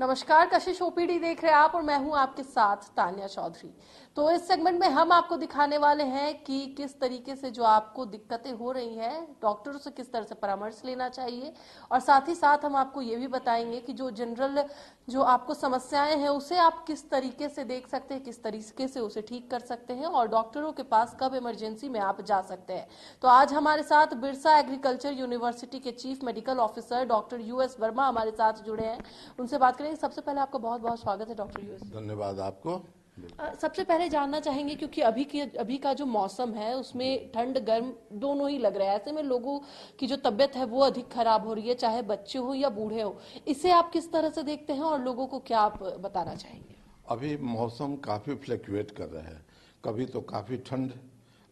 नमस्कार, कशिश ओपीडी देख रहे हैं आप और मैं हूं आपके साथ तान्या चौधरी। तो इस सेगमेंट में हम आपको दिखाने वाले हैं कि किस तरीके से जो आपको दिक्कतें हो रही हैं डॉक्टरों से किस तरह से परामर्श लेना चाहिए, और साथ ही साथ हम आपको ये भी बताएंगे कि जो जनरल जो आपको समस्याएं हैं उसे आप किस तरीके से देख सकते हैं, किस तरीके से उसे ठीक कर सकते हैं और डॉक्टरों के पास कब इमरजेंसी में आप जा सकते हैं। तो आज हमारे साथ बिरसा एग्रीकल्चर यूनिवर्सिटी के chief medical officer doctor US Verma हमारे साथ जुड़े हैं। उनसे बात करेंगे। सबसे पहले आपका बहुत बहुत स्वागत है डॉक्टर यूएस। धन्यवाद आपको। बिल्कुल। सबसे पहले जानना चाहेंगे क्योंकि अभी का जो मौसम है उसमें ठंड गर्म दोनों ही लग रहा है, ऐसे में लोगों की जो तबीयत है वो अधिक खराब हो रही है, चाहे बच्चे हो या बूढ़े हो। इसे आप किस तरह से देखते हैं और लोगों को क्या आप बताना चाहेंगे? अभी मौसम काफ़ी फ्लक्चुएट कर रहा है, कभी तो काफ़ी ठंड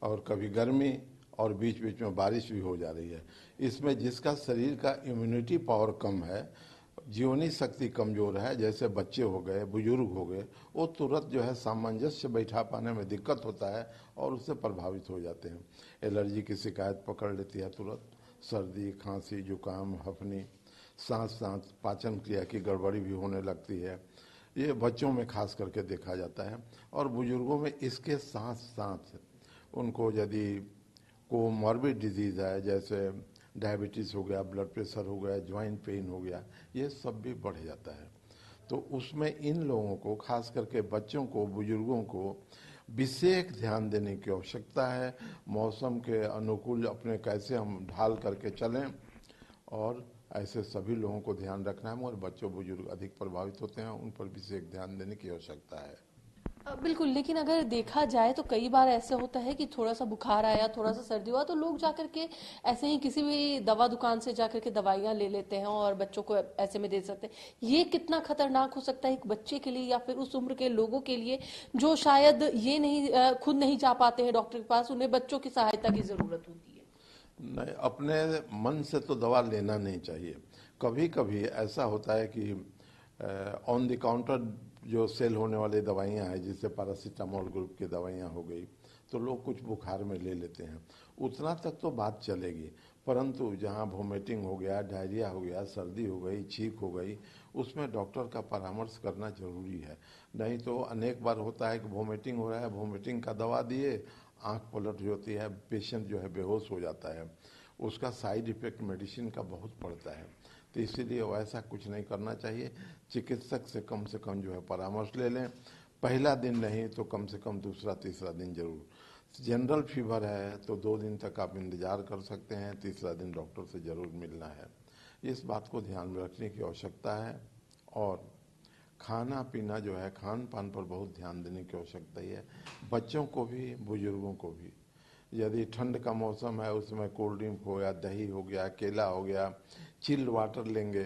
और कभी गर्मी और बीच बीच में बारिश भी हो जा रही है। इसमें जिसका शरीर का इम्यूनिटी पावर कम है, जीवनी शक्ति कमज़ोर है, जैसे बच्चे हो गए, बुजुर्ग हो गए, वो तुरंत जो है सामंजस्य बैठा पाने में दिक्कत होता है और उससे प्रभावित हो जाते हैं। एलर्जी की शिकायत पकड़ लेती है तुरंत, सर्दी खांसी जुकाम हफनी, सांस सांस पाचन क्रिया की गड़बड़ी भी होने लगती है। ये बच्चों में खास करके देखा जाता है और बुजुर्गों में इसके साथ साथ उनको यदि कोमॉर्बिड डिजीज़ है, जैसे डायबिटीज़ हो गया, ब्लड प्रेशर हो गया, जॉइंट पेन हो गया, ये सब भी बढ़ जाता है। तो उसमें इन लोगों को, खास करके बच्चों को, बुजुर्गों को विशेष ध्यान देने की आवश्यकता है। मौसम के अनुकूल अपने कैसे हम ढाल करके चलें, और ऐसे सभी लोगों को ध्यान रखना है, मगर बच्चों बुजुर्ग अधिक प्रभावित होते हैं, उन पर विशेष ध्यान देने की आवश्यकता है। बिल्कुल, लेकिन अगर देखा जाए तो कई बार ऐसे होता है कि थोड़ा सा बुखार आया, थोड़ा सा सर्दी हुआ तो लोग जाकर के ऐसे ही किसी भी दवा दुकान से जाकर के दवाइयां ले लेते हैं और बच्चों को ऐसे में दे सकते हैं। ये कितना खतरनाक हो सकता है एक बच्चे के लिए या फिर उस उम्र के लोगों के लिए जो शायद ये नहीं खुद नहीं जा पाते हैं डॉक्टर के पास, उन्हें बच्चों की सहायता की जरूरत होती है। नहीं, अपने मन से तो दवा लेना नहीं चाहिए। कभी कभी ऐसा होता है कि ऑन द काउंटर जो सेल होने वाली दवाइयाँ हैं, जैसे पैरासीटामोल ग्रुप की दवाइयाँ हो गई, तो लोग कुछ बुखार में ले लेते हैं, उतना तक तो बात चलेगी। परंतु जहाँ वोमिटिंग हो गया, डायरिया हो गया, सर्दी हो गई, छींक हो गई, उसमें डॉक्टर का परामर्श करना जरूरी है। नहीं तो अनेक बार होता है कि वोमिटिंग हो रहा है, वोमिटिंग का दवा दिए, आंख पलट होती है, पेशेंट जो है बेहोश हो जाता है। उसका साइड इफेक्ट मेडिसिन का बहुत पड़ता है। तो इसीलिए वैसा कुछ नहीं करना चाहिए। चिकित्सक से कम जो है परामर्श ले लें। पहला दिन नहीं तो कम से कम दूसरा तीसरा दिन जरूर। जनरल फीवर है तो 2 दिन तक आप इंतजार कर सकते हैं, तीसरा दिन डॉक्टर से ज़रूर मिलना है। इस बात को ध्यान में रखने की आवश्यकता है। और खाना पीना जो है, खान पान पर बहुत ध्यान देने की आवश्यकता है, बच्चों को भी बुजुर्गों को भी। यदि ठंड का मौसम है, उसमें कोल्ड ड्रिंक हो गया, दही हो गया, केला हो गया, चिल्ड वाटर लेंगे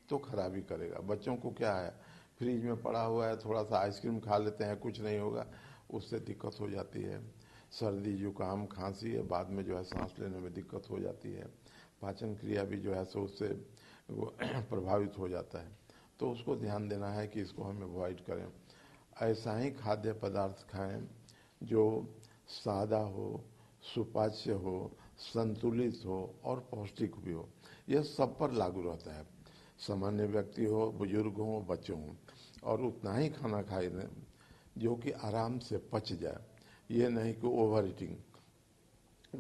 तो खराबी करेगा। बच्चों को क्या है, फ्रिज में पड़ा हुआ है, थोड़ा सा आइसक्रीम खा लेते हैं, कुछ नहीं होगा, उससे दिक्कत हो जाती है। सर्दी जुकाम खांसी है, बाद में जो है सांस लेने में दिक्कत हो जाती है, पाचन क्रिया भी जो है सो उससे वो प्रभावित हो जाता है। तो उसको ध्यान देना है कि इसको हम अवॉइड करें। ऐसा ही खाद्य पदार्थ खाएं जो सादा हो, सुपाच्य हो, संतुलित हो और पौष्टिक भी हो। यह सब पर लागू रहता है, सामान्य व्यक्ति हो, बुजुर्ग हो, बच्चों हो। और उतना ही खाना खाए जो कि आराम से पच जाए। ये नहीं कि ओवर ईटिंग,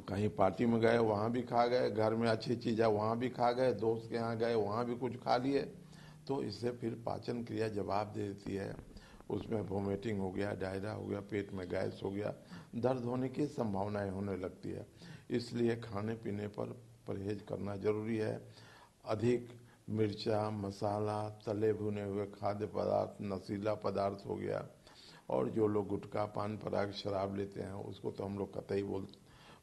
कहीं पार्टी में गए वहाँ भी खा गए, घर में अच्छी चीज़ है वहाँ भी खा गए, दोस्त के यहाँ गए वहाँ भी कुछ खा लिए, तो इससे फिर पाचन क्रिया जवाब दे देती है। उसमें वोमिटिंग हो गया, डायरिया हो गया, पेट में गैस हो गया, दर्द होने की संभावनाएं होने लगती है। इसलिए खाने पीने पर परहेज करना जरूरी है। अधिक मिर्चा मसाला, तले भुने हुए खाद्य पदार्थ, नशीला पदार्थ हो गया, और जो लोग गुटखा पान पराग शराब लेते हैं उसको तो हम लोग कतई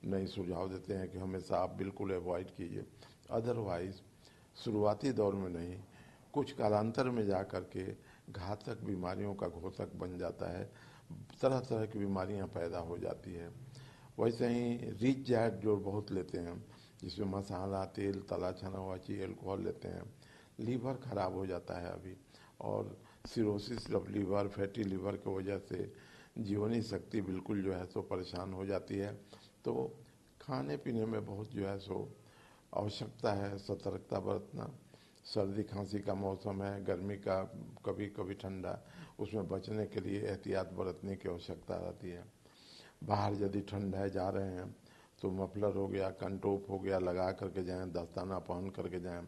नहीं सुझाव देते हैं कि हमेशा आप बिल्कुल अवॉइड कीजिए। अदरवाइज शुरुआती दौर में नहीं, कुछ कालांतर में जा कर के घातक बीमारियों का घोतक बन जाता है, तरह तरह की बीमारियां पैदा हो जाती है। वैसे ही रिच डाइट जो बहुत लेते हैं, जिसमें मसाला तेल तला छना हुआ चीज़ एल्कोहल लेते हैं, लीवर खराब हो जाता है अभी। और cirrhosis of liver, fatty liver की वजह से जीवनी शक्ति बिल्कुल जो है सो परेशान हो जाती है। तो खाने पीने में बहुत जो है सो आवश्यकता है सतर्कता बरतना। सर्दी खांसी का मौसम है, गर्मी का, कभी कभी ठंडा, उसमें बचने के लिए एहतियात बरतने की आवश्यकता रहती है। बाहर यदि ठंड है, जा रहे हैं, तो मफलर हो गया, कंटोप हो गया, लगा करके जाएं, दस्ताना पहन करके जाएं।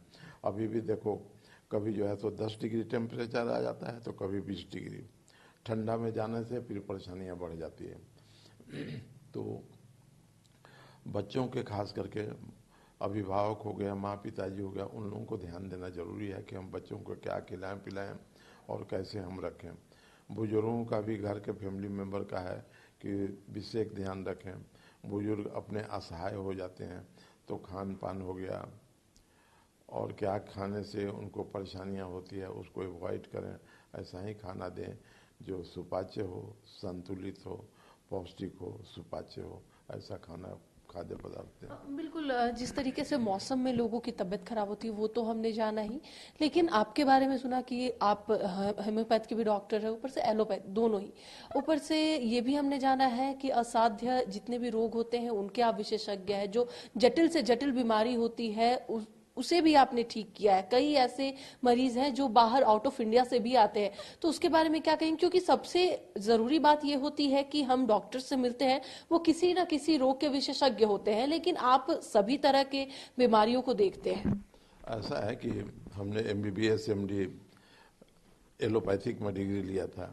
अभी भी देखो, कभी जो है तो 10 डिग्री टेम्परेचर आ जाता है, तो कभी 20 डिग्री। ठंडा में जाने से फिर परेशानियां बढ़ जाती है। तो बच्चों के खास करके अभिभावक हो गया, माँ पिताजी हो गया, उन लोगों को ध्यान देना जरूरी है कि हम बच्चों को क्या खिलाएं पिलाएं और कैसे हम रखें। बुजुर्गों का भी, घर के फैमिली मेंबर का है कि विशेष ध्यान रखें। बुजुर्ग अपने असहाय हो जाते हैं, तो खान पान हो गया और क्या खाने से उनको परेशानियां होती है उसको अवॉइड करें। ऐसा ही खाना दें जो सुपाच्य हो, संतुलित हो, पौष्टिक हो, सुपाच्य हो, ऐसा खाना, खाद्य पदार्थ दें। बिल्कुल, जिस तरीके से मौसम में लोगों की तबीयत खराब होती है वो तो हमने जाना ही, लेकिन आपके बारे में सुना कि आप होम्योपैथ के भी डॉक्टर है, ऊपर से एलोपैथ, दोनों ही। ऊपर से ये भी हमने जाना है कि असाध्य जितने भी रोग होते हैं उनके आप विशेषज्ञ हैं। जो जटिल से जटिल बीमारी होती है उसे भी आपने ठीक किया है। कई ऐसे मरीज हैं जो बाहर आउट ऑफ इंडिया से भी आते हैं, तो उसके बारे में क्या कहेंगे? क्योंकि सबसे जरूरी बात यह होती है कि हम डॉक्टर से मिलते हैं, वो किसी ना किसी रोग के विशेषज्ञ होते हैं, लेकिन आप सभी तरह के बीमारियों को देखते हैं। ऐसा है कि हमने MBBS MD एलोपैथिक में डिग्री लिया था,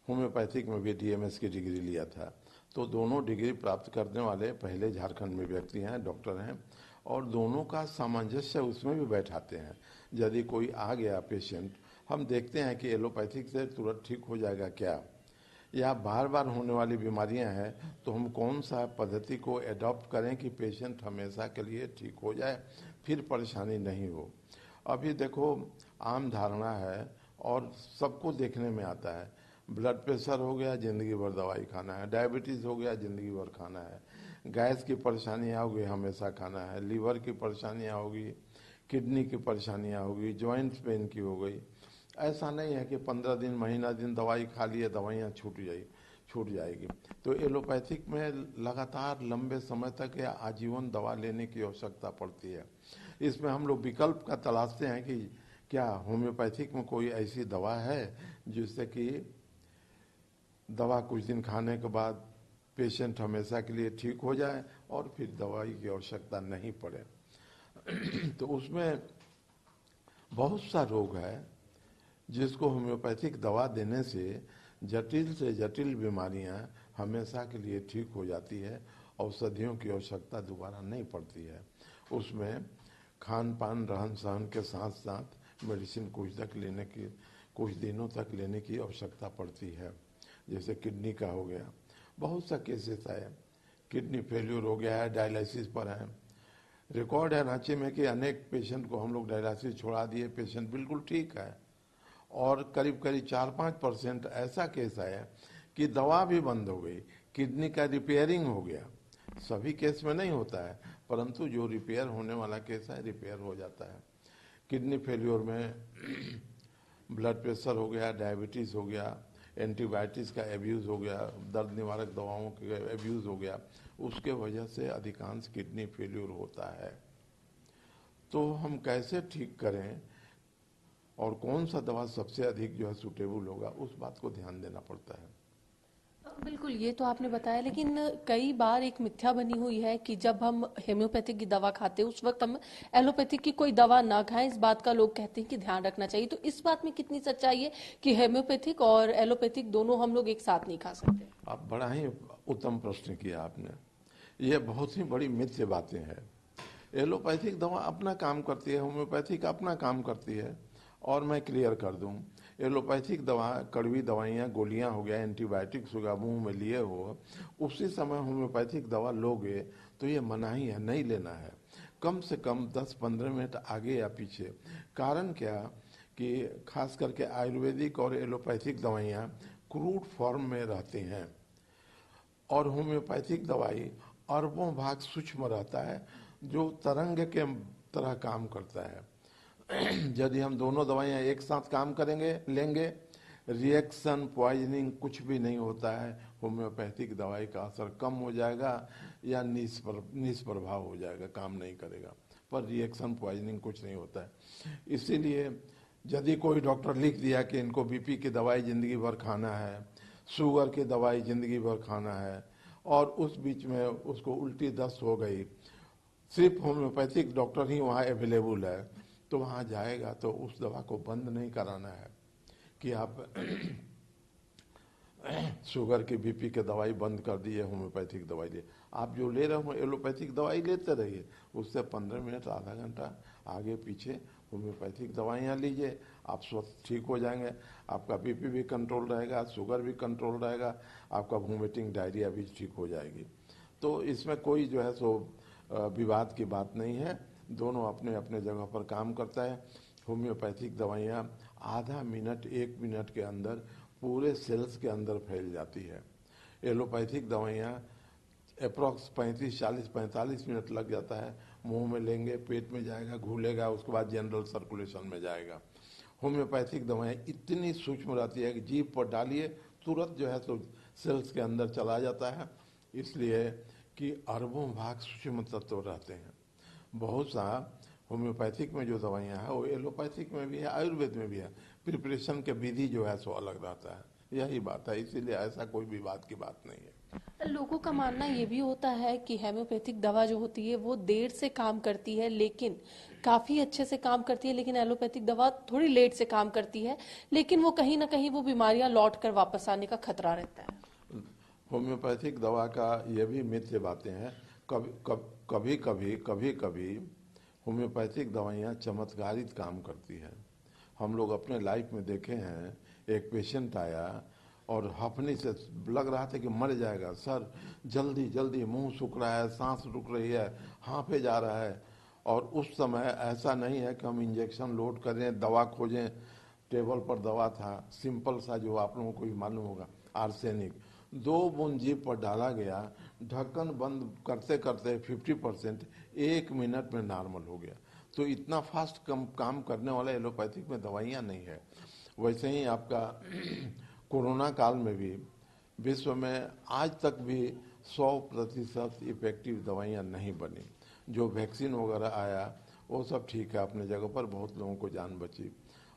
होम्योपैथिक में भी DMS की डिग्री लिया था। तो दोनों डिग्री प्राप्त करने वाले पहले झारखंड में व्यक्ति हैं, डॉक्टर हैं, और दोनों का सामंजस्य उसमें भी बैठाते हैं। यदि कोई आ गया पेशेंट, हम देखते हैं कि एलोपैथिक से तुरंत ठीक हो जाएगा क्या, या बार बार होने वाली बीमारियां हैं, तो हम कौन सा पद्धति को एडॉप्ट करें कि पेशेंट हमेशा के लिए ठीक हो जाए, फिर परेशानी नहीं हो। अभी देखो, आम धारणा है और सबको देखने में आता है, ब्लड प्रेशर हो गया जिंदगी भर दवाई खाना है, डायबिटीज हो गया जिंदगी भर खाना है, गैस की परेशानियां होगी हमेशा खाना है, लीवर की परेशानियां होगी, किडनी की परेशानियां होगी, जॉइंट पेन की हो गई। ऐसा नहीं है कि 15 दिन महीना दिन दवाई खा लिए दवाइयाँ छूट जाएगी। तो एलोपैथिक में लगातार लंबे समय तक या आजीवन दवा लेने की आवश्यकता पड़ती है। इसमें हम लोग विकल्प का तलाशते हैं कि क्या होम्योपैथिक में कोई ऐसी दवा है जिससे कि दवा कुछ दिन खाने के बाद पेशेंट हमेशा के लिए ठीक हो जाए और फिर दवाई की आवश्यकता नहीं पड़े। तो उसमें बहुत सा रोग है जिसको होम्योपैथिक दवा देने से जटिल बीमारियां हमेशा के लिए ठीक हो जाती है, औषधियों की आवश्यकता दोबारा नहीं पड़ती है। उसमें खान पान, रहन सहन के साथ साथ मेडिसिन कुछ दिनों तक लेने की आवश्यकता पड़ती है। जैसे किडनी का हो गया, बहुत सा केसेस आए, किडनी फेल्यूर हो गया है, डायलिसिस पर है। रिकॉर्ड है रांची में कि अनेक पेशेंट को हम लोग डायलिसिस छोड़ा दिए, पेशेंट बिल्कुल ठीक है। और करीब करीब 4-5% ऐसा केस आया कि दवा भी बंद हो गई, किडनी का रिपेयरिंग हो गया। सभी केस में नहीं होता है, परंतु जो रिपेयर होने वाला केस है रिपेयर हो जाता है। किडनी फेल्योर में ब्लड प्रेशर हो गया, डायबिटीज हो गया, एंटीबायोटिक्स का एब्यूज़ हो गया, दर्द निवारक दवाओं का एब्यूज़ हो गया, उसके वजह से अधिकांश किडनी फेल्योर होता है। तो हम कैसे ठीक करें और कौन सा दवा सबसे अधिक जो है सुटेबल होगा, उस बात को ध्यान देना पड़ता है। बिल्कुल, ये तो आपने बताया, लेकिन कई बार एक मिथ्या बनी हुई है कि जब हम होम्योपैथिक की दवा खाते हैं उस वक्त हम एलोपैथिक की कोई दवा ना खाएं। इस बात का लोग कहते हैं कि ध्यान रखना चाहिए, तो इस बात में कितनी सच्चाई है कि होम्योपैथिक और एलोपैथिक दोनों हम लोग एक साथ नहीं खा सकते? आप बड़ा ही उत्तम प्रश्न किया आपने। ये बहुत ही बड़ी मिथ्य बातें हैं। एलोपैथिक दवा अपना काम करती है, होम्योपैथिक अपना काम करती है। और मैं क्लियर कर दूं, एलोपैथिक दवा, कड़वी दवाइयाँ, गोलियां हो गया, एंटीबायोटिक्स हो गया, मुंह में लिए हो, उसी समय होम्योपैथिक दवा लोगे तो ये मनाही है, नहीं लेना है। कम से कम 10-15 मिनट आगे या पीछे। कारण क्या कि खास करके आयुर्वेदिक और एलोपैथिक दवाइयाँ क्रूड फॉर्म में रहती हैं और होम्योपैथिक दवाई अरबों भाग सूक्ष्म रहता है, जो तरंग के तरह काम करता है। यदि हम दोनों दवाइयाँ एक साथ काम लेंगे, रिएक्शन, पॉइजनिंग कुछ भी नहीं होता है। होम्योपैथिक दवाई का असर कम हो जाएगा या निष्प्रभाव हो जाएगा, काम नहीं करेगा। पर रिएक्शन पॉइजनिंग कुछ नहीं होता है। इसीलिए यदि कोई डॉक्टर लिख दिया कि इनको बीपी की दवाई ज़िंदगी भर खाना है, शुगर की दवाई ज़िंदगी भर खाना है, और उस बीच में उसको उल्टी दस्त हो गई, सिर्फ होम्योपैथिक डॉक्टर ही वहाँ अवेलेबल है, तो वहाँ जाएगा तो उस दवा को बंद नहीं कराना है कि आप शुगर की बीपी की दवाई बंद कर दिए, होम्योपैथिक दवाई लिए। आप जो ले रहे हो एलोपैथिक दवाई लेते रहिए, उससे 15 मिनट आधा घंटा आगे पीछे होम्योपैथिक दवाइयाँ लीजिए, आप स्वस्थ ठीक हो जाएंगे। आपका बीपी भी कंट्रोल रहेगा, शुगर भी कंट्रोल रहेगा, आपका वोमिटिंग डायरिया भी ठीक हो जाएगी। तो इसमें कोई जो है सो विवाद की बात नहीं है, दोनों अपने अपने जगह पर काम करता है। होम्योपैथिक दवाइयाँ आधा मिनट 1 मिनट के अंदर पूरे सेल्स के अंदर फैल जाती है। एलोपैथिक दवाइयाँ अप्रॉक्स 35-40-45 मिनट लग जाता है, मुंह में लेंगे, पेट में जाएगा, घुलेगा, उसके बाद जनरल सर्कुलेशन में जाएगा। होम्योपैथिक दवाएं इतनी सूक्ष्म रहती है कि जीभ पर डालिए तुरंत जो है तो सेल्स के अंदर चला जाता है, इसलिए कि अरबों भाग सूक्ष्म तत्व रहते हैं। बहुत सा होम्योपैथिक में जो दवाइयाँ हैं वो एलोपैथिक में भी है, आयुर्वेद में भी है, प्रिपरेशन के विधि जो है सो अलग रहता है, यही बात है। इसीलिए ऐसा कोई विवाद की बात नहीं है। लोगों का मानना ये भी होता है कि होम्योपैथिक दवा जो होती है वो देर से काम करती है, लेकिन काफी अच्छे से काम करती है, लेकिन एलोपैथिक दवा थोड़ी लेट से काम करती है, लेकिन वो कहीं ना कहीं वो बीमारियां लौट कर वापस आने का खतरा रहता है। होम्योपैथिक दवा का ये भी मिथ्य बातें हैं। कभी कभी होम्योपैथिक दवाइयाँ चमत्कारित काम करती है। हम लोग अपने लाइफ में देखे हैं, एक पेशेंट आया और हफनी से लग रहा था कि मर जाएगा, सर जल्दी जल्दी, मुंह सूख रहा है, सांस रुक रही है, हांफे जा रहा है। और उस समय ऐसा नहीं है कि हम इंजेक्शन लोड करें, दवा खोजें, टेबल पर दवा था सिंपल सा, जो आप लोगों को भी मालूम होगा, आर्सेनिक। 2 बूंद जीभ पर डाला गया, ढक्कन बंद करते करते 50% 1 मिनट में नॉर्मल हो गया। तो इतना फास्ट काम करने वाला एलोपैथिक में दवाइयाँ नहीं है। वैसे ही आपका कोरोना काल में भी विश्व में आज तक भी 100% इफेक्टिव दवाइयाँ नहीं बनी। जो वैक्सीन वगैरह आया वो सब ठीक है अपने जगह पर, बहुत लोगों को जान बची।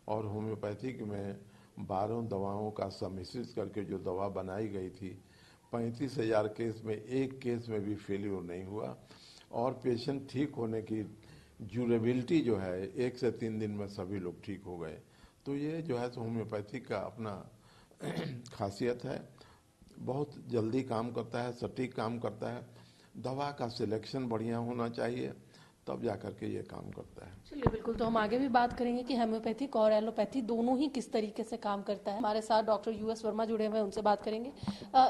और होम्योपैथिक में 12 दवाओं का सम्मिश्रित करके जो दवा बनाई गई थी, 35,000 केस में एक केस में भी फेल्योर नहीं हुआ, और पेशेंट ठीक होने की ड्यूरेबिलिटी जो है 1 से 3 दिन में सभी लोग ठीक हो गए। तो ये जो है तो होम्योपैथिक का अपना खासियत है, बहुत जल्दी काम करता है, सटीक काम करता है। दवा का सिलेक्शन बढ़िया होना चाहिए, तब जा कर के ये काम करता है। चलिए बिल्कुल, तो हम आगे भी बात करेंगे कि होम्योपैथिक और एलोपैथी दोनों ही किस तरीके से काम करता है। हमारे साथ डॉक्टर यूएस वर्मा जुड़े हुए हैं, उनसे बात करेंगे।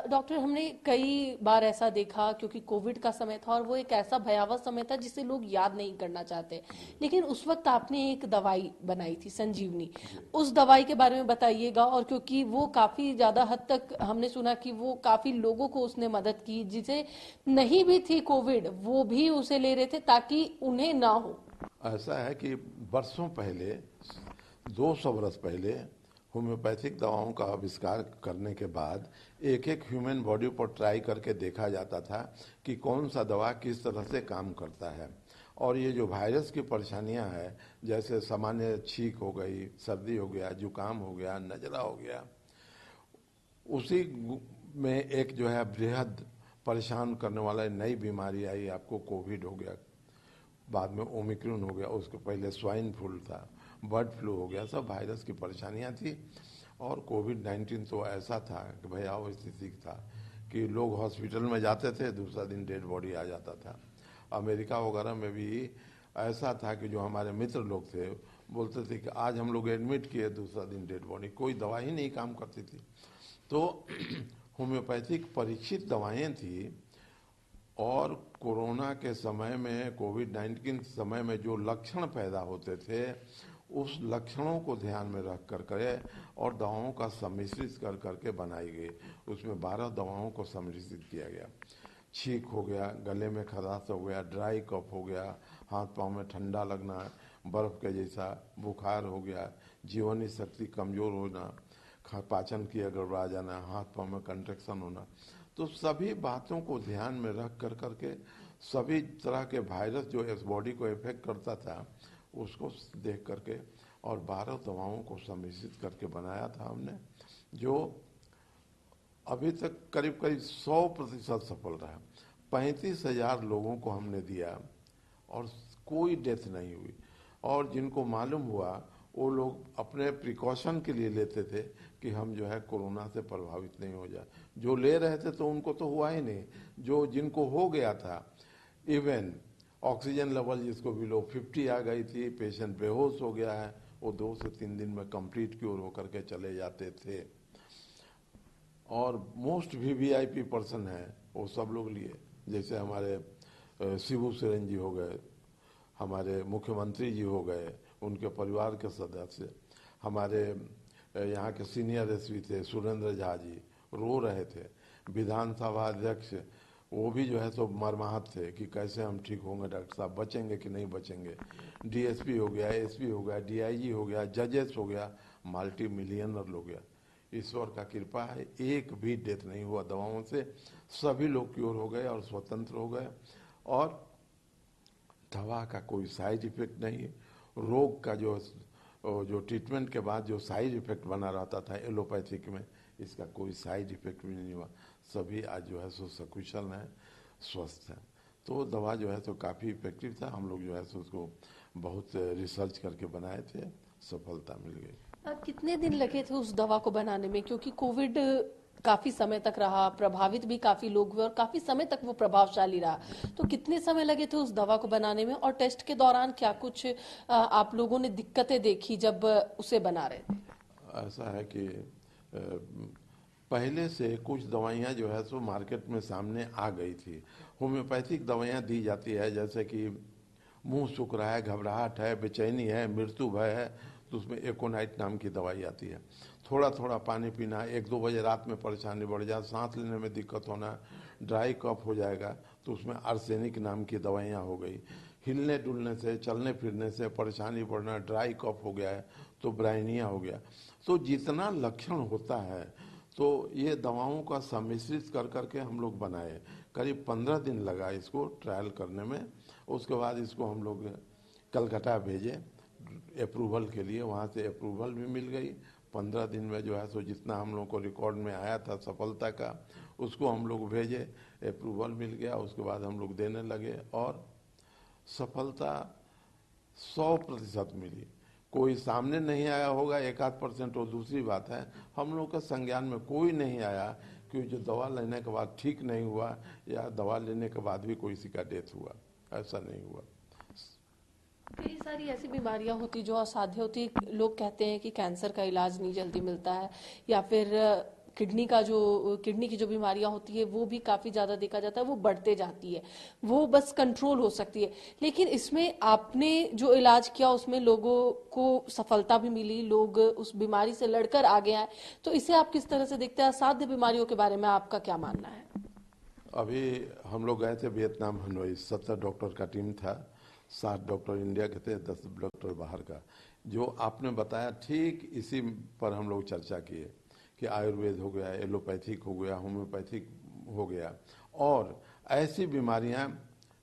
डॉक्टर, हमने कई बार ऐसा देखा, क्योंकि कोविड का समय था और वो एक ऐसा भयावह समय था जिसे लोग याद नहीं करना चाहते, लेकिन उस वक्त आपने एक दवाई बनाई थी, संजीवनी। उस दवाई के बारे में बताइएगा, और क्योंकि वो काफी ज्यादा हद तक हमने सुना कि वो काफी लोगों को उसने मदद की, जिसे नहीं भी थी कोविड वो भी उसे ले रहे थे ताकि उन्हें ना हो। ऐसा है कि वर्षों पहले, 200 वर्ष पहले होम्योपैथिक दवाओं का आविष्कार करने के बाद एक एक ह्यूमन बॉडी पर ट्राई करके देखा जाता था कि कौन सा दवा किस तरह से काम करता है। और ये जो वायरस की परेशानियां हैं, जैसे सामान्य छींक हो गई, सर्दी हो गया, जुकाम हो गया, नजला हो गया, उसी में एक जो है बृहद परेशान करने वाला नई बीमारी आई, आपको कोविड हो गया, बाद में ओमिक्रॉन हो गया, उसके पहले स्वाइन फ्लू था, बर्ड फ्लू हो गया, सब वायरस की परेशानियां थी। और कोविड-19 तो ऐसा था कि भयावह स्थिति था कि लोग हॉस्पिटल में जाते थे, दूसरा दिन डेड बॉडी आ जाता था। अमेरिका वगैरह में भी ऐसा था कि जो हमारे मित्र लोग थे बोलते थे कि आज हम लोग एडमिट किए, दूसरा दिन डेड बॉडी, कोई दवा ही नहीं काम करती थी। तो होम्योपैथिक परीक्षित दवाएं थी। और कोरोना के समय में, कोविड-19 समय में जो लक्षण पैदा होते थे, उस लक्षणों को ध्यान में रख कर के और दवाओं का सम्मिश्रित कर करके बनाई गई। उसमें 12 दवाओं को सम्मिश्रित किया गया। छींक हो गया, गले में खराश हो गया, ड्राई कफ हो गया, हाथ पांव में ठंडा लगना, बर्फ के जैसा बुखार हो गया, जीवनी शक्ति कमजोर होना, पाचन की गड़बड़ा जाना, हाथ पांव में कंट्रेक्शन होना। तो सभी बातों को ध्यान में रख कर करके सभी तरह के वायरस जो इस बॉडी को इफेक्ट करता था उसको देख करके और 12 दवाओं को सम्मिश्रित करके बनाया था हमने, जो अभी तक करीब करीब 100% सफल रहा। 35,000 लोगों को हमने दिया और कोई डेथ नहीं हुई। और जिनको मालूम हुआ वो लोग अपने प्रिकॉशन के लिए लेते थे कि हम जो है कोरोना से प्रभावित नहीं हो जाए। जो ले रहे थे तो उनको तो हुआ ही नहीं, जो जिनको हो गया था, इवन ऑक्सीजन लेवल जिसको बिलो 50 आ गई थी, पेशेंट बेहोश हो गया है, वो 2 से 3 दिन में कंप्लीट क्योर होकर के चले जाते थे। और मोस्ट वीवीआईपी पर्सन है वो सब लोग लिए, जैसे हमारे शिबू सोरेन जी हो गए, हमारे मुख्यमंत्री जी हो गए, उनके परिवार के सदस्य, हमारे यहाँ के सीनियर एसपी थे सुरेंद्र झा जी रो रहे थे, विधानसभा अध्यक्ष वो भी जो है सो मर्माहत थे कि कैसे हम ठीक होंगे, डॉक्टर साहब बचेंगे कि नहीं बचेंगे। डीएसपी हो गया, एसपी हो गया, डीआईजी हो गया, जजेस हो गया, मल्टी मिलियनर लोग गया। ईश्वर का कृपा है, एक भी डेथ नहीं हुआ दवाओं से, सभी लोग क्योर हो गए और स्वतंत्र हो गए। और दवा का कोई साइड इफेक्ट नहीं है। रोग का जो ट्रीटमेंट के बाद जो साइड इफेक्ट बना रहता था एलोपैथिक में, इसका कोई साइड इफेक्ट भी नहीं हुआ। सभी आज जो है सो सकुशल हैं, स्वस्थ हैं। तो दवा जो है सो काफ़ी इफेक्टिव था। हम लोग जो है सो उसको बहुत रिसर्च करके बनाए थे, सफलता मिल गई। कितने दिन लगे थे उस दवा को बनाने में, क्योंकि कोविड काफी समय तक रहा, प्रभावित भी काफी लोग हुए और काफी समय तक वो प्रभावशाली रहा, तो कितने समय लगे थे उस दवा को बनाने में? और टेस्ट के दौरान क्या कुछ आप लोगों ने दिक्कतें देखी जब उसे बना रहे थे? ऐसा है कि पहले से कुछ दवाइयाँ जो है सो मार्केट में सामने आ गई थी। होम्योपैथिक दवाइयाँ दी जाती है, जैसे कि मुंह सूख रहा है, घबराहट है, बेचैनी है, मृत्यु भय है, तो उसमें एकोनाइट नाम की दवाई आती है। थोड़ा थोड़ा पानी पीना, 1-2 बजे रात में परेशानी बढ़ जाए, सांस लेने में दिक्कत होना, ड्राई कफ हो जाएगा, तो उसमें आर्सेनिक नाम की दवाइयाँ हो गई। हिलने डुलने से, चलने फिरने से परेशानी बढ़ना, ड्राई कफ हो गया है तो ब्राइनिया हो गया। तो जितना लक्षण होता है तो ये दवाओं का सम्मिश्रित कर करके हम लोग बनाए। करीब 15 दिन लगा इसको ट्रायल करने में। उसके बाद इसको हम लोग कलकत्ता भेजे अप्रूवल के लिए, वहाँ से अप्रूवल भी मिल गई। 15 दिन में जो है सो जितना हम लोग को रिकॉर्ड में आया था सफलता का, उसको हम लोग भेजे, अप्रूवल मिल गया। उसके बाद हम लोग देने लगे और सफलता 100% मिली। कोई सामने नहीं आया होगा 1-8% वो दूसरी बात है। हम लोग के संज्ञान में कोई नहीं आया कि जो दवा लेने के बाद ठीक नहीं हुआ या दवा लेने के बाद भी कोई किसी का डेथ हुआ, ऐसा नहीं हुआ। कई सारी ऐसी बीमारियां होती जो असाध्य होती, लोग कहते हैं कि कैंसर का इलाज नहीं जल्दी मिलता है, या फिर किडनी की जो बीमारियां होती है वो भी काफी ज्यादा देखा जाता है, वो बढ़ते जाती है, वो बस कंट्रोल हो सकती है। लेकिन इसमें आपने जो इलाज किया उसमें लोगों को सफलता भी मिली, लोग उस बीमारी से लड़कर आगे आए, तो इसे आप किस तरह से देखते हैं? असाध्य बीमारियों के बारे में आपका क्या मानना है? अभी हम लोग गए थे वियतनाम, हनोई। 70 डॉक्टर का टीम था, 60 डॉक्टर इंडिया के थे, 10 डॉक्टर बाहर का। जो आपने बताया ठीक इसी पर हम लोग चर्चा किए कि आयुर्वेद हो गया, एलोपैथिक हो गया, होम्योपैथिक हो गया, और ऐसी बीमारियां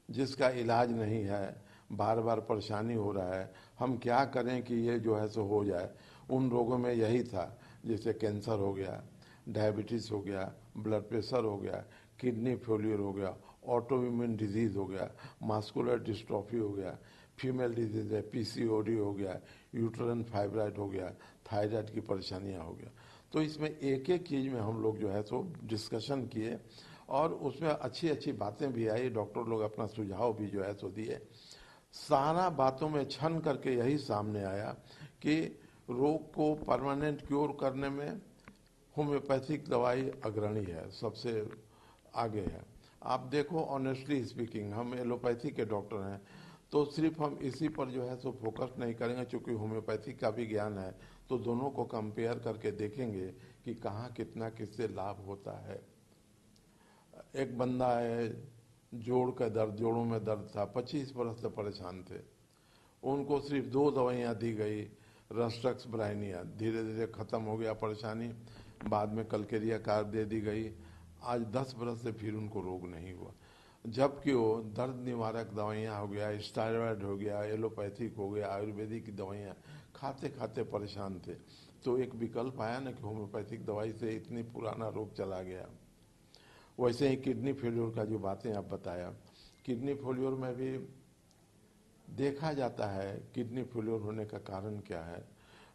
जिसका इलाज नहीं है, बार बार परेशानी हो रहा है, हम क्या करें कि ये जो है सो हो जाए। उन रोगों में यही था, जैसे कैंसर हो गया, डायबिटीज़ हो गया, ब्लड प्रेशर हो गया, किडनी फेलियर हो गया, ऑटोइम्यून डिजीज़ हो गया, मास्कुलर डिस्ट्रॉफी हो गया, फीमेल डिजीज़ है, पीसीओडी हो गया, यूट्रन फाइब्राइड हो गया, थायराइड की परेशानियां हो गया। तो इसमें एक एक चीज़ में हम लोग जो है सो डिस्कशन किए और उसमें अच्छी अच्छी बातें भी आई। डॉक्टर लोग अपना सुझाव भी जो है सो दिए। सारा बातों में छन करके यही सामने आया कि रोग को परमानेंट क्योर करने में होम्योपैथिक दवाई अग्रणी है, सबसे आगे है। आप देखो, ऑनेस्टली स्पीकिंग, हम एलोपैथी के डॉक्टर हैं तो सिर्फ हम इसी पर जो है सो फोकस नहीं करेंगे, चूँकि होम्योपैथी का भी ज्ञान है, तो दोनों को कंपेयर करके देखेंगे कि कहाँ कितना किससे लाभ होता है। एक बंदा है, जोड़ का दर्द, जोड़ों में दर्द था, 25 बरस से परेशान थे। उनको सिर्फ 2 दवाइयाँ दी गई, रस्टक्स ब्राइनिया, धीरे धीरे ख़त्म हो गया परेशानी। बाद में कलकेरिया कार दे दी गई। आज 10 बरस से फिर उनको रोग नहीं हुआ। जबकि वो दर्द निवारक दवाइयाँ हो गया, स्टेरॉयड हो गया, एलोपैथिक हो गया, आयुर्वेदिक की दवाइयाँ खाते खाते परेशान थे। तो एक विकल्प आया ना कि होम्योपैथिक दवाई से इतनी पुराना रोग चला गया। वैसे ही किडनी फेल्योर का जो बातें आप बताया, किडनी फेल्योर में भी देखा जाता है किडनी फेल्योर होने का कारण क्या है।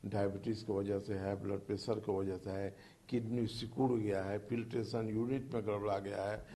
डायबिटीज़ की वजह से है, ब्लड प्रेशर की वजह से है, किडनी सिकुड़ गया है, फिल्ट्रेशन यूनिट में गड़बड़ा गया है,